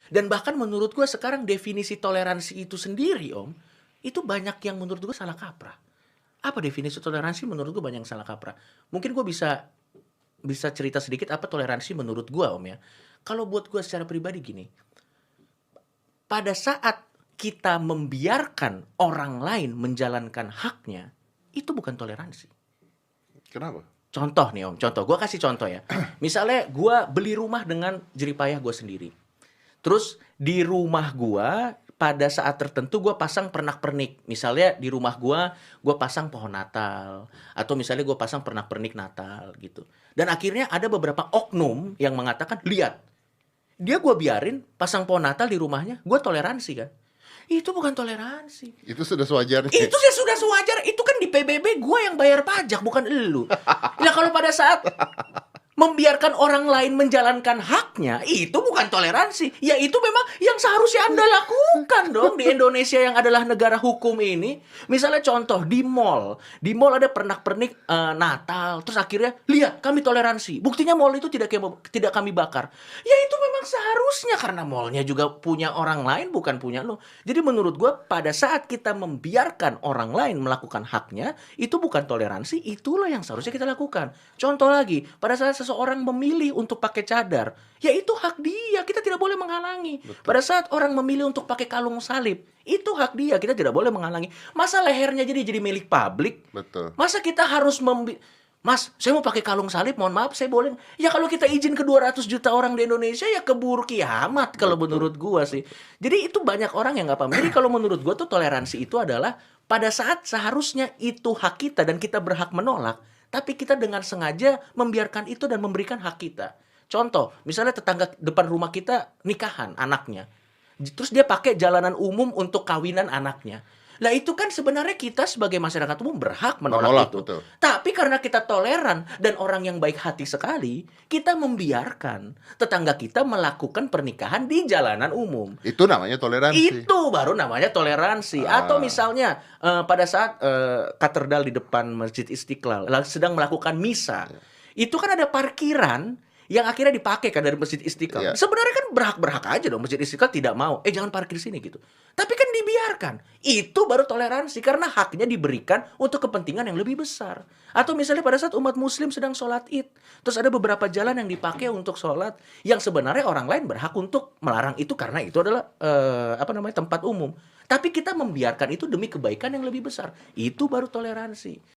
Dan bahkan menurut gue sekarang definisi toleransi itu sendiri, Om, itu banyak yang menurut gue salah kaprah. Apa definisi toleransi menurut gue banyak yang salah kaprah. Mungkin gue bisa bisa cerita sedikit apa toleransi menurut gue, Om, ya. Kalau buat gue secara pribadi gini, pada saat kita membiarkan orang lain menjalankan haknya, itu bukan toleransi. Kenapa? Contoh nih, Om, contoh. Gue kasih contoh ya. Misalnya gue beli rumah dengan jeripayah gue sendiri. Terus di rumah gua pada saat tertentu gua pasang pernak-pernik. Misalnya di rumah gua pasang pohon Natal atau misalnya gua pasang pernak-pernik Natal gitu. Dan akhirnya ada beberapa oknum yang mengatakan, "Lihat, dia gua biarin pasang pohon Natal di rumahnya, gua toleransi kan?" Itu bukan toleransi. Itu sudah sewajarnya. Itu sih sudah sewajar. Itu kan di PBB gua yang bayar pajak, bukan elu. Nah, kalau pada saat membiarkan orang lain menjalankan haknya, itu bukan toleransi. Ya itu memang yang seharusnya Anda lakukan dong di Indonesia yang adalah negara hukum ini. Misalnya contoh di mall. Di mall ada pernak-pernik Natal. Terus akhirnya, lihat kami toleransi. Buktinya mall itu tidak kami bakar. Ya itu memang seharusnya karena mallnya juga punya orang lain bukan punya lo. Jadi menurut gue pada saat kita membiarkan orang lain melakukan haknya, itu bukan toleransi, itulah yang seharusnya kita lakukan. Contoh lagi, pada saat seseorang memilih untuk pakai cadar, ya itu hak dia, kita tidak boleh menghalangi. Betul. Pada saat orang memilih untuk pakai kalung salib, itu hak dia, kita tidak boleh menghalangi. Masa lehernya jadi milik publik? Betul. Masa kita harus Mas, saya mau pakai kalung salib, mohon maaf, saya boleh. Ya kalau kita izin ke 200 juta orang di Indonesia, ya keburu kiamat kalau Betul. menurut gua sih. Jadi itu banyak orang yang nggak paham. Jadi kalau menurut gua tuh toleransi itu adalah pada saat seharusnya itu hak kita dan kita berhak menolak, tapi kita dengan sengaja membiarkan itu dan memberikan hak kita. Contoh, misalnya tetangga depan rumah kita nikahan anaknya. Terus dia pakai jalanan umum untuk kawinan anaknya. Lah itu kan sebenarnya kita sebagai masyarakat umum berhak menolak itu. Betul. Tapi karena kita toleran dan orang yang baik hati sekali, kita membiarkan tetangga kita melakukan pernikahan di jalanan umum. Itu namanya toleransi. Itu baru namanya toleransi. Atau misalnya pada saat katedral di depan Masjid Istiqlal sedang melakukan misa, itu kan ada parkiran yang akhirnya dipakai kan dari Masjid Istiqlal. Iya. Sebenarnya kan berhak aja dong Masjid Istiqlal tidak mau. Jangan parkir di sini gitu. Tapi kan dibiarkan. Itu baru toleransi karena haknya diberikan untuk kepentingan yang lebih besar. Atau misalnya pada saat umat muslim sedang sholat id, terus ada beberapa jalan yang dipakai untuk sholat yang sebenarnya orang lain berhak untuk melarang itu karena itu adalah tempat umum. Tapi kita membiarkan itu demi kebaikan yang lebih besar. Itu baru toleransi.